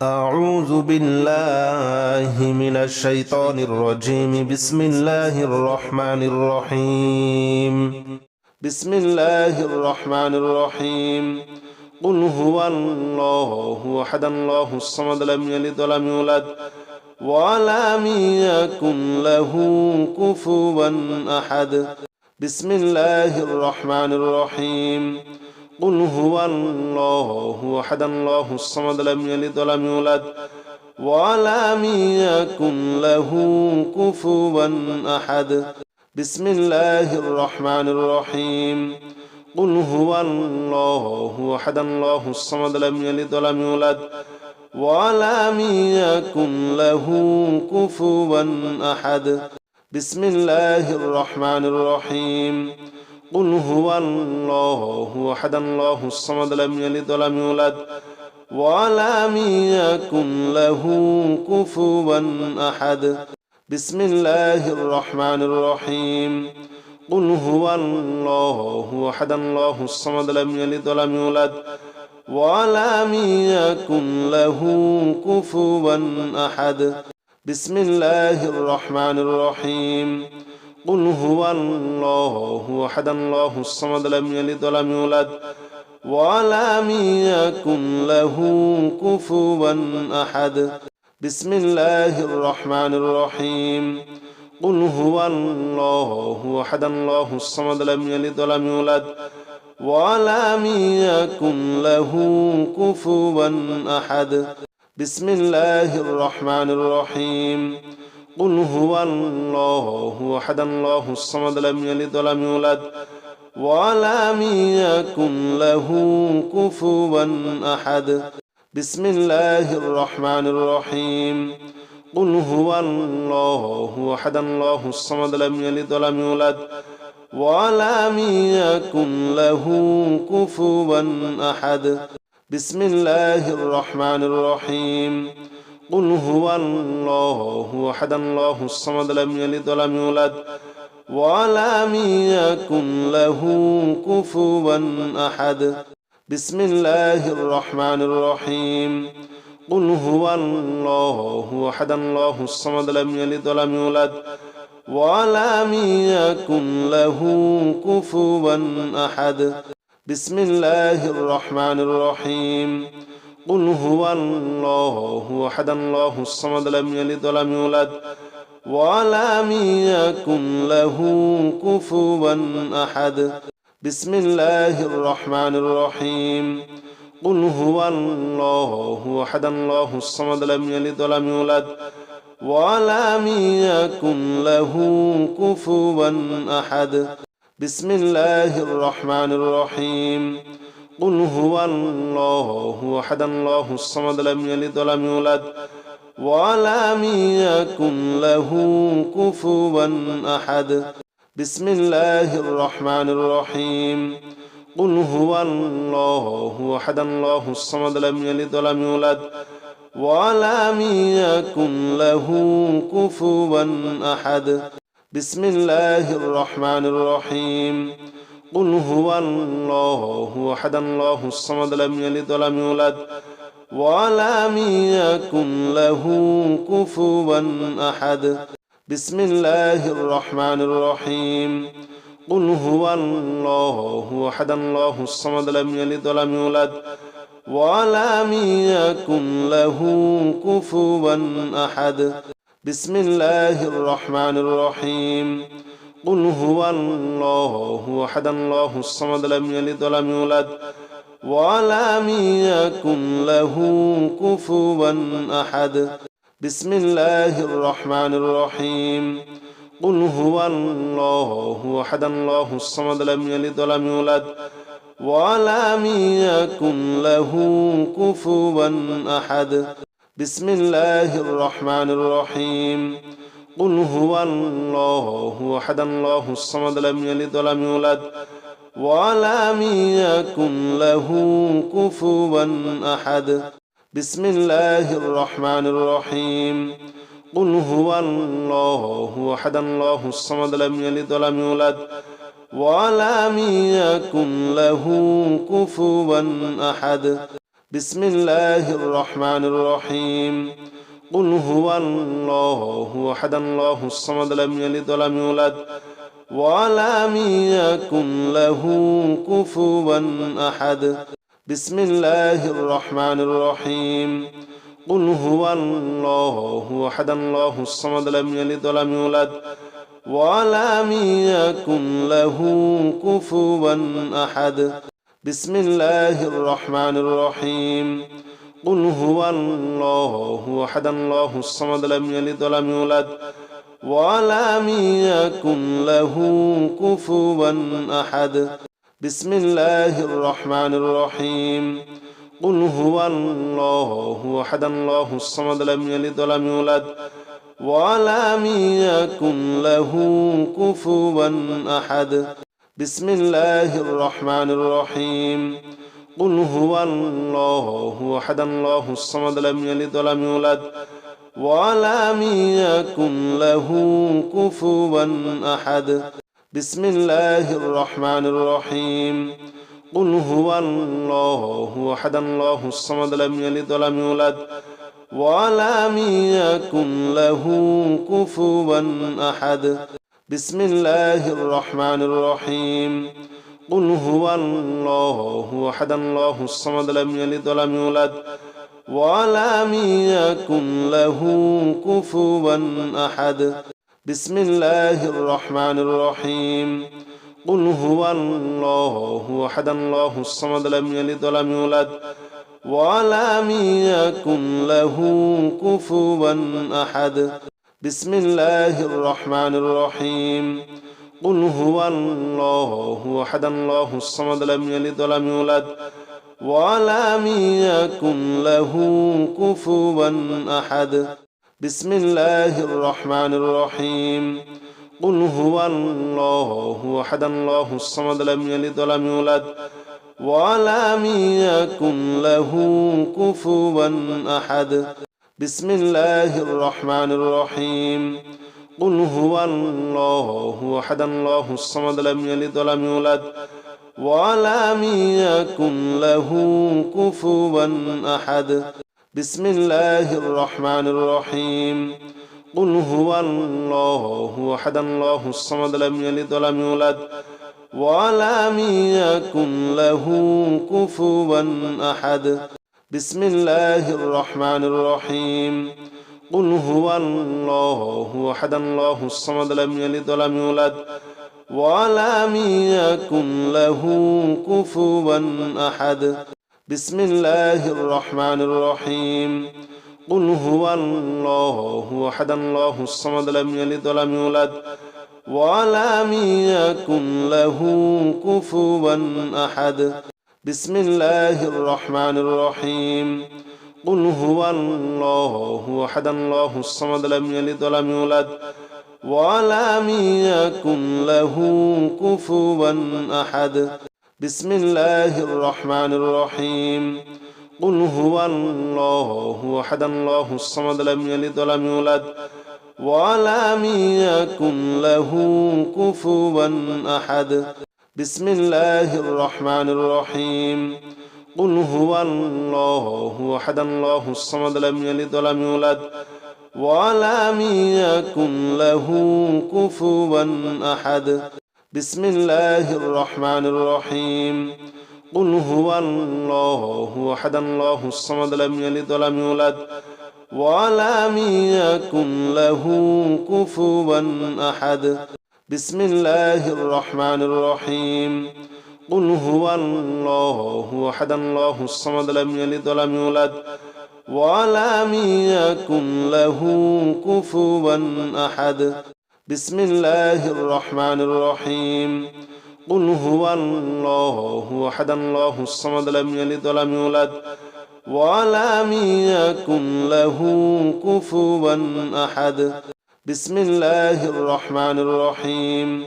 أعوذ بالله من الشيطان الرجيم. بسم الله الرحمن الرحيم. بسم الله الرحمن الرحيم. قل هو الله أحد الله الصمد لم يلد ولم يولد ولم يكن له كفوا أحد. بسم الله الرحمن الرحيم. قل هو الله أحد الله الصمد لم يلد ولم يولد ولم يكن له كفوا أحد. بسم الله الرحمن الرحيم. قل هو الله أحد الله الصمد لم يلد ولم يولد ولم يكن له كفوا أحد. بسم الله الرحمن الرحيم. قل هو الله أحد الله الصمد لم يلد ولم يولد ولم يكن له كفوا أحد. بسم الله الرحمن الرحيم. قل هو الله أحد الله الصمد لم يلد ولم يولد ولم يكن له كفوا أحد. بسم الله الرحمن الرحيم. قل هو الله أحد الله الصمد لم يلد ولم يولد ولم يكن له كفوا أحد. بسم الله الرحمن الرحيم. قل هو الله أحد الله الصمد لم يلد ولم يولد ولم يكن له كفوا أحد. بسم الله الرحمن الرحيم. قل هو الله أحد الله الصمد لم يلد ولم يولد ولم يكن له كفوا أحد. بسم الله الرحمن الرحيم. قل هو الله أحد الله الصمد لم يلد ولم يولد ولم يكن له كفوا أحد. بسم الله الرحمن الرحيم. قل هو الله أحد الله الصمد لم يلد ولم يولد ولم يكن له كفوا أحد. بسم الله الرحمن الرحيم. قل هو الله أحد الله الصمد لم يلد ولم يولد ولم يكن له كفوا أحد. بسم الله الرحمن الرحيم. قل هو الله أحد الله الصمد لم يلد ولم يولد ولم يكن له كفوا أحد. بسم الله الرحمن الرحيم. قل هو الله أحد الله الصمد لم يلد ولم يولد ولم يكن له كفوا أحد. بسم الله الرحمن الرحيم. قل هو الله أحد الله الصمد لم يلد ولم يولد ولم يكن له كفوا أحد. بسم الله الرحمن الرحيم. قل هو الله أحد الله الصمد لم يلد ولم يولد ولم يكن له كفوا أحد. بسم الله الرحمن الرحيم. قل هو الله أحد الله الصمد لم يلد ولم يولد ولم يكن له كفوا أحد. بسم الله الرحمن الرحيم. قل هو الله أحد الله الصمد لم يلد ولم يولد ولم يكن له كفوا أحد. بسم الله الرحمن الرحيم. قل هو الله أحد الله الصمد لم يلد ولم يولد ولم يكن له كفوا أحد. بسم الله الرحمن الرحيم. قل هو الله أحد الله الصمد لم يلد ولم يولد ولم يكن له كفوا أحد. بسم الله الرحمن الرحيم. قل هو الله أحد الله الصمد لم يلد ولم يولد ولم يكن له كفوا أحد. بسم الله الرحمن الرحيم. قل هو الله أحد الله الصمد لم يلد ولم يولد ولم يكن له كفوا أحد. بسم الله الرحمن الرحيم قل هو الله أحد الله الصمد لم يلد ولم يولد ولم يكن له كفوا أحد بسم الله الرحمن الرحيم قل هو الله أحد الله الصمد لم يلد ولم يولد ولم يكن له كفوا أحد بسم الله الرحمن الرحيم قل هو الله أحد الله الصمد لم يلد ولم يولد ولم يكن له كفوا أحد بسم الله الرحمن الرحيم قل هو الله أحد الله الصمد لم يلد ولم يولد ولم يكن له كفوا أحد بسم الله الرحمن الرحيم قل هو الله أحد الله الصمد لم يلد ولم يولد ولم يكن له كفوا أحد بسم الله الرحمن الرحيم قل هو الله أحد الله الصمد لم يلد ولم يولد ولم يكن له كفوا أحد بسم الله الرحمن الرحيم قل هو الله أحد الله الصمد لم يلد ولم يولد ولم يكن له كفوا أحد بسم الله الرحمن الرحيم قل هو الله أحد الله الصمد لم يلد ولم يولد ولم يكن له كفوا أحد بسم الله الرحمن الرحيم قل هو الله أحد الله الصمد لم يلد ولم يولد ولم يكن له كفوا أحد بسم الله الرحمن الرحيم قل هو الله أحد الله الصمد لم يلد ولم يولد ولم يكن له كفوا أحد بسم الله الرحمن الرحيم قل هو الله أحد الله الصمد لم يلد ولم يولد ولم يكن له كفوا أحد بسم الله الرحمن الرحيم قل هو الله أحد الله الصمد لم يلد ولم يولد ولم يكن له كفوا أحد بسم الله الرحمن الرحيم قل هو الله أحد الله الصمد لم يلد ولم يولد ولم يكن له كفوا أحد بسم الله الرحمن الرحيم قل هو الله أحد الله الصمد لم يلد ولم يولد ولم يكن له كفوا أحد بسم الله الرحمن الرحيم قل هو الله أحد الله الصمد لم يلد ولم يولد ولم يكن له كفوا أحد بسم الله الرحمن الرحيم قل هو الله أحد الله الصمد لم يلد ولم يولد ولم يكن له كفوا أحد بسم الله الرحمن الرحيم قل هو الله أحد الله الصمد لم يلد ولم يولد ولم يكن له كفوا أحد بسم الله الرحمن الرحيم قل هو الله أحد الله الصمد لم يلد ولم يولد ولم يكن له كفوا أحد بسم الله الرحمن الرحيم قل هو الله أحد الله الصمد لم يلد ولم يولد ولم يكن له كفوا أحد بسم الله الرحمن الرحيم قل هو الله أحد الله الصمد لم يلد ولم يولد ولم يكن له كفوا أحد بسم الله الرحمن الرحيم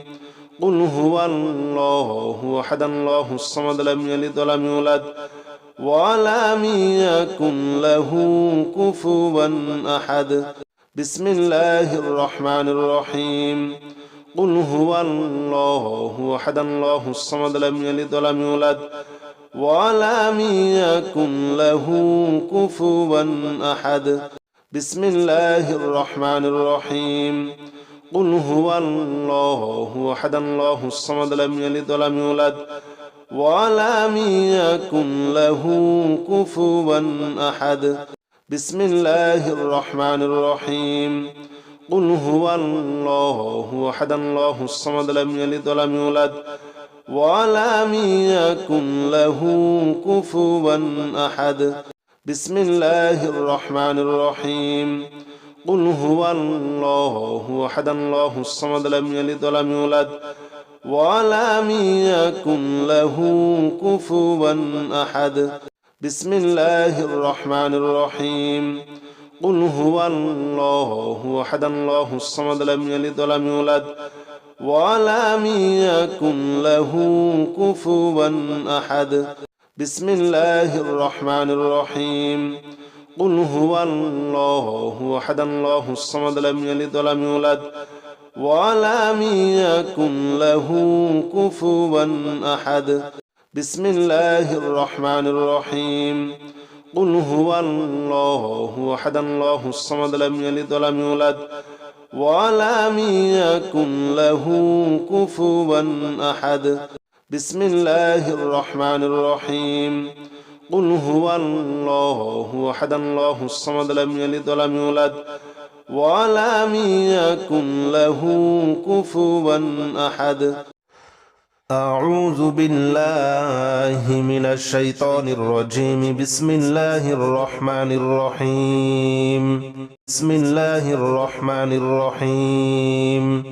قل هو الله أحد الله الصمد لم يلد ولم يولد ولم يكن له كفوا أحد بسم الله الرحمن الرحيم قل هو الله أحد الله الصمد لم يلد ولم يولد ولم يكن له كفوا أحد بسم الله الرحمن الرحيم قل هو الله أحد الله الصمد لم يلد ولم يولد ولم يكن له كفوا أحد بسم الله الرحمن الرحيم قل هو الله أحد الله الصمد لم يلد ولم يولد ولم يكن له كفوا أحد بسم الله الرحمن الرحيم قل هو الله أحد الله الصمد لم يلد ولم يولد ولم يكن له كفوا أحد بسم الله الرحمن الرحيم قل هو الله أحد الله الصمد لم يلد ولم يولد ولم يكن له كفوا أحد بسم الله الرحمن الرحيم قل هو الله أحد الله الصمد لم يلد ولم يولد ولم يكن له كفوا أحد بسم الله الرحمن الرحيم قل هو الله أحد الله الصمد لم يلد ولم يولد ولم يكن له كفوا أحد بسم الله الرحمن الرحيم قل هو الله أحد الله الصمد لم يلد ولم يولد ولم يكن له كفوا أحد أعوذ بالله من الشيطان الرجيم بسم الله الرحمن الرحيم بسم الله الرحمن الرحيم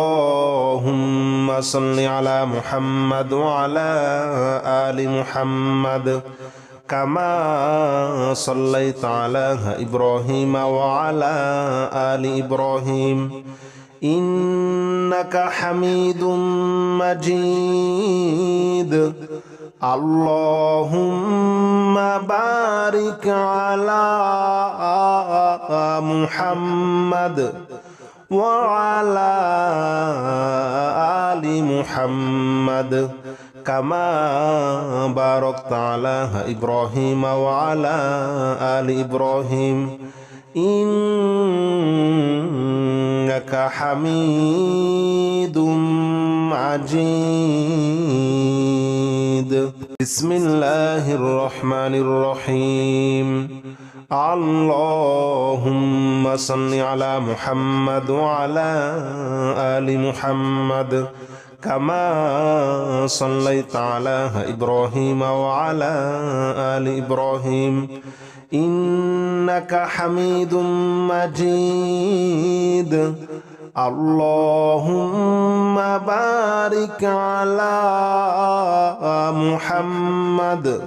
اللهم صل على محمد وعلى آل محمد كما صليت على إبراهيم وعلى آل إبراهيم إنك حميد مجيد اللهم بارك على محمد وعلى آل محمد كما باركت على إبراهيم وعلى آل إبراهيم إنك حميد مجيد بسم الله الرحمن الرحيم اللهم صل على محمد وعلى آل محمد كما صليت على إبراهيم وعلى آل إبراهيم إنك حميد مجيد اللهم بارك على محمد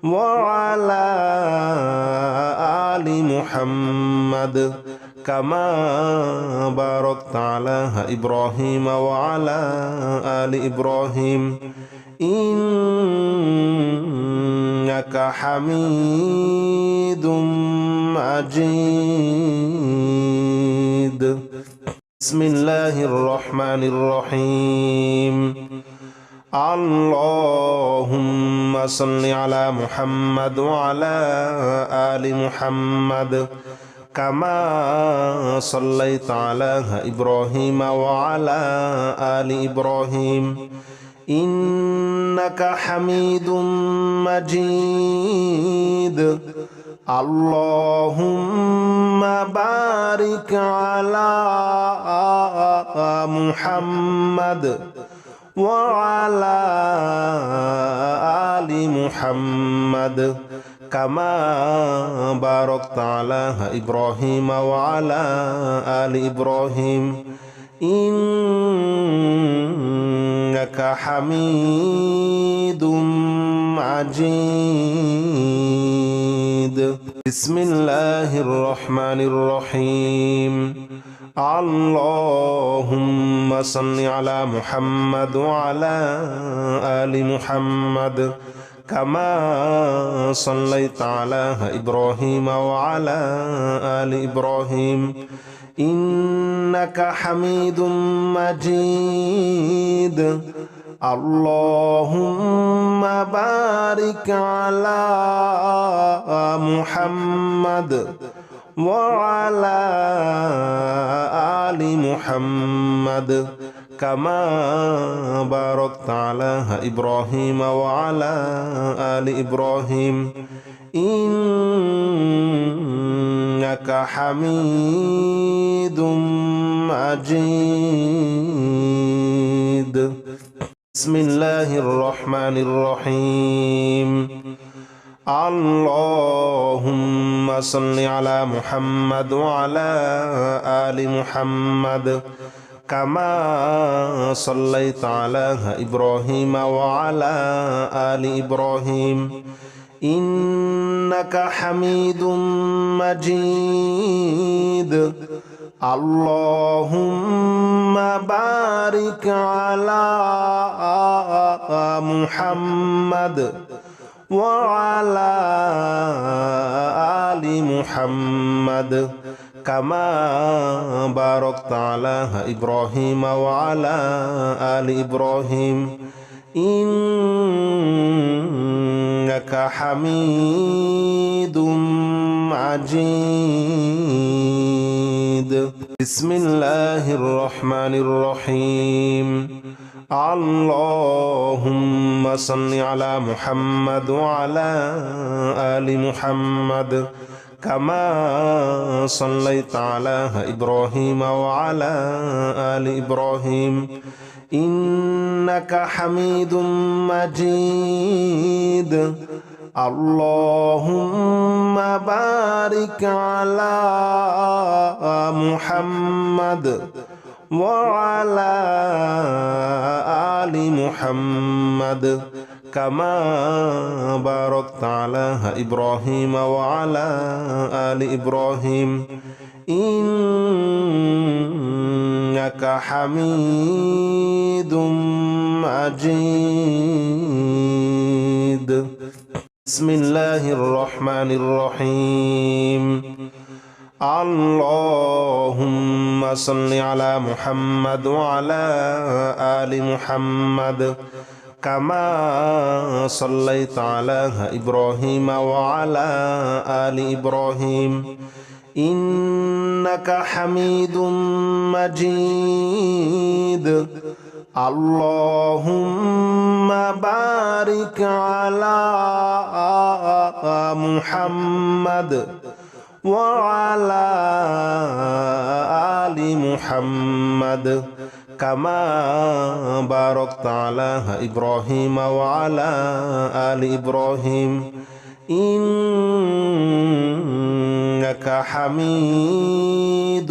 وعلى آل محمد كما باركت على إبراهيم وعلى آل إبراهيم إنك حميد مجيد بسم الله الرحمن الرحيم اللهم صل على محمد وعلى آل محمد كما صليت على إبراهيم وعلى آل إبراهيم إنك حميد مجيد اللهم بارك على محمد وعلى آل محمد كما باركت على إبراهيم وعلى آل إبراهيم إنك حميد مجيد بسم الله الرحمن الرحيم اللهم صل على محمد وعلى آل محمد كما صليت على إبراهيم وعلى آل إبراهيم إنك حميد مجيد اللهم بارك على محمد وعلى آل محمد كما باركت على إبراهيم وعلى آل إبراهيم إنك حميد مجيد. بسم الله الرحمن الرحيم. اللهم صل على محمد وعلى آل محمد كما صليت على إبراهيم وعلى آل إبراهيم إنك حميد مجيد. اللهم بارك على محمد وعلى آل محمد كما باركت على إبراهيم وعلى آل إبراهيم إنك حميد مجيد. بسم الله الرحمن الرحيم. اللهم صل على محمد وعلى آل محمد كما صليت على إبراهيم وعلى آل إبراهيم إنك حميد مجيد. اللهم بارك على محمد وعلى آل محمد كما باركت على إبراهيم وعلى آل إبراهيم إنك حميد مجيد. بسم الله الرحمن الرحيم. اللهم صل على محمد وعلى آل محمد كما صليت على إبراهيم وعلى آل إبراهيم إنك حميد مجيد. اللهم بارك على محمد وعلى آل محمد كما باركت على إبراهيم وعلى آل إبراهيم إنك حميد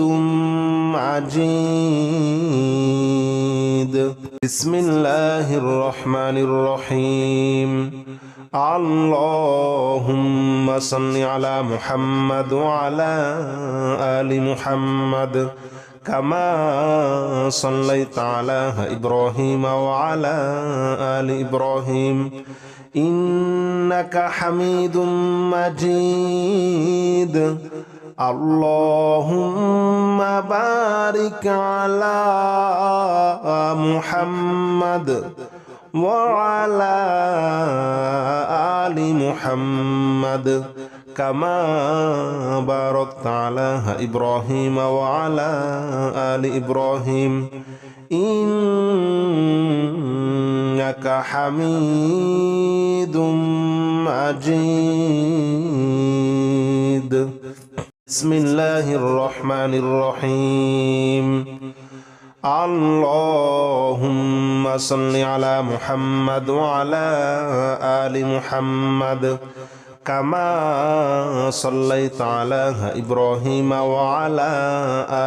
مجيد. بسم الله الرحمن الرحيم. اللهم صل على محمد وعلى آل محمد كما صليت على إبراهيم وعلى آل إبراهيم إنك حميد مجيد. اللهم بارك على محمد وعلى آل محمد كما باركت على إبراهيم وعلى آل إبراهيم إنك حميد مجيد. بسم الله الرحمن الرحيم. اللهم صل على محمد وعلى آل محمد كما صليت على إبراهيم وعلى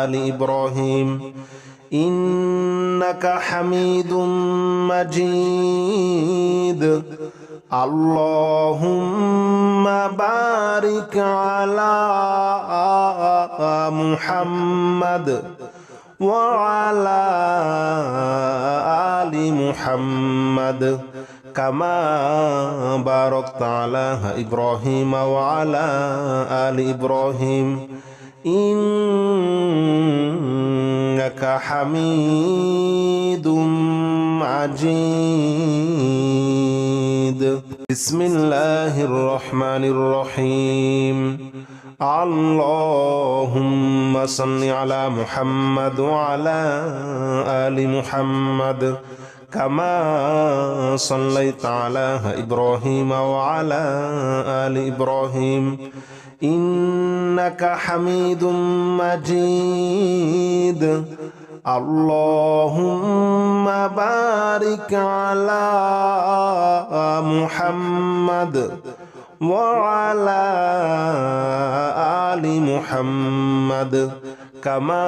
آل إبراهيم إنك حميد مجيد. اللهم بارك على محمد وعلى آل محمد كما باركت على إبراهيم وعلى آل إبراهيم إنك حميد مجيد. بسم الله الرحمن الرحيم. اللهم صل على محمد وعلى آل محمد كما صليت على إبراهيم وعلى آل إبراهيم إنك حميد مجيد. اللهم بارك على محمد وعلى آل محمد كما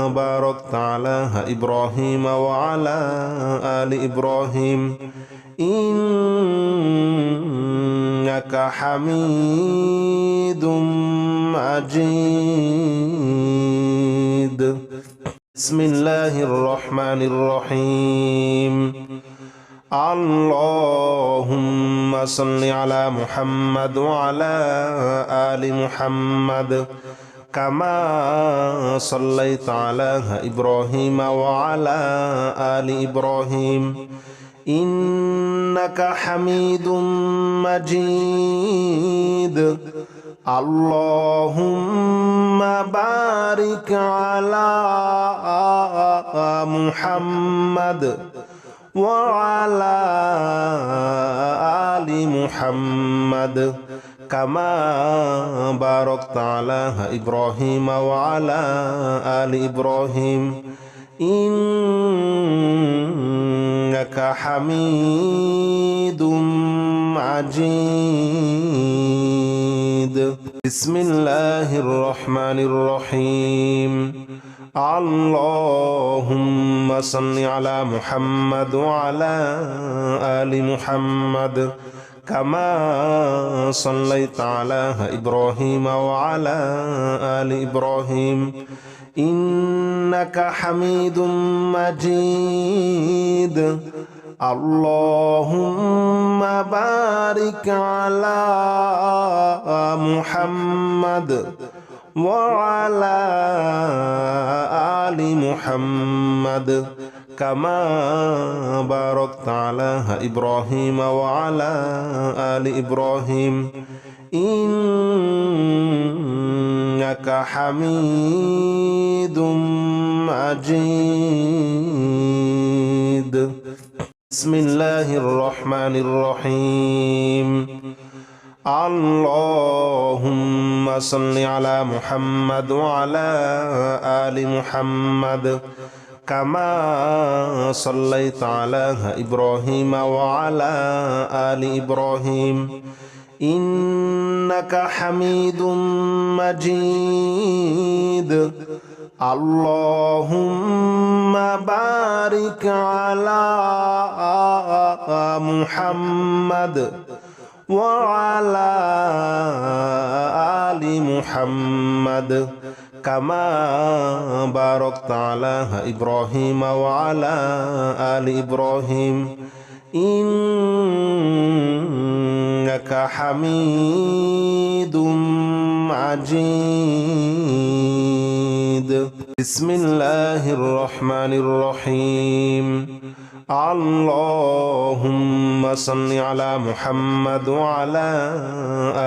باركت على إبراهيم وعلى آل إبراهيم إنك حميد مجيد. بسم الله الرحمن الرحيم. اللهم صل على محمد وعلى آل محمد كما صليت على إبراهيم وعلى آل إبراهيم إنك حميد مجيد. اللهم بارك على محمد وعلى آل محمد كما باركت على إبراهيم وعلى آل إبراهيم إنك حميد مجيد. بسم الله الرحمن الرحيم. اللهم صل على محمد وعلى آل محمد كما صليت على إبراهيم وعلى آل إبراهيم إنك حميد مجيد. اللهم بارك على محمد وعلى آل محمد كما باركت على إبراهيم وعلى آل إبراهيم إنك حميد مجيد. بسم الله الرحمن الرحيم. اللهم صل على محمد وعلى آل محمد كما صليت على إبراهيم وعلى آل إبراهيم إنك حميد مجيد. اللهم بارك على محمد وعلى آل محمد كما باركت على إبراهيم وعلى آل إبراهيم إنك حميد مجيد. بسم الله الرحمن الرحيم. اللهم صل على محمد وعلى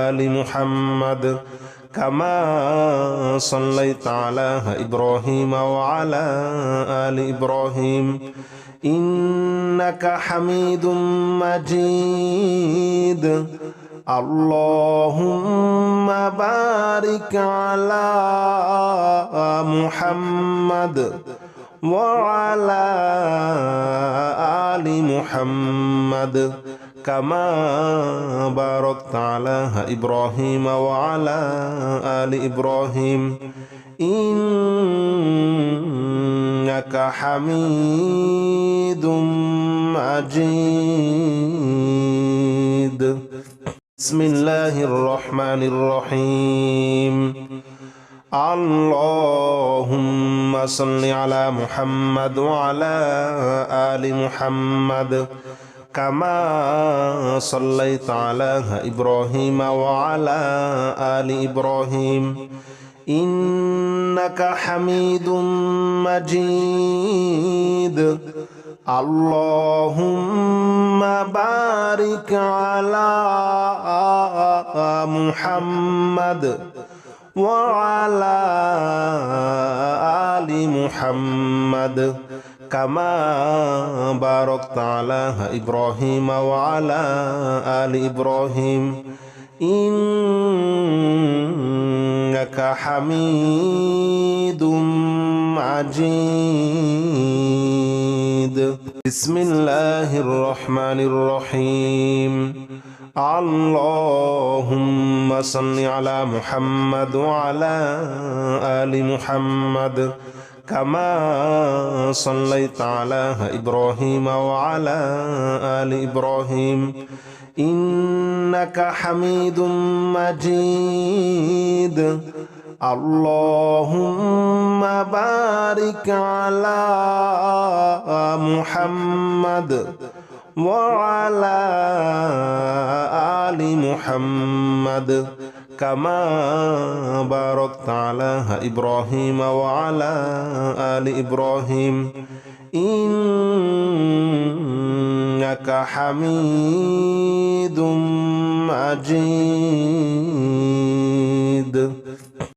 آل محمد كما صليت على إبراهيم وعلى آل إبراهيم إنك حميد مجيد. اللهم بارك على محمد وعلى آل محمد كما باركت على إبراهيم وعلى آل إبراهيم إنك حميد مجيد. بسم الله الرحمن الرحيم. اللهم صل على محمد وعلى آل محمد كما صليت على إبراهيم وعلى آل إبراهيم إنك حميد مجيد اللهم بارك على محمد وعلى آل محمد كما باركت على إبراهيم وعلى آل إبراهيم إنك حميد مجيد بسم الله الرحمن الرحيم اللهم صل على محمد وعلى آل محمد كما صليت على إبراهيم وعلى آل إبراهيم إنك حميد مجيد اللهم بارك على محمد وعلى آل محمد كما باركت على إبراهيم وعلى آل إبراهيم إنك حميد مجيد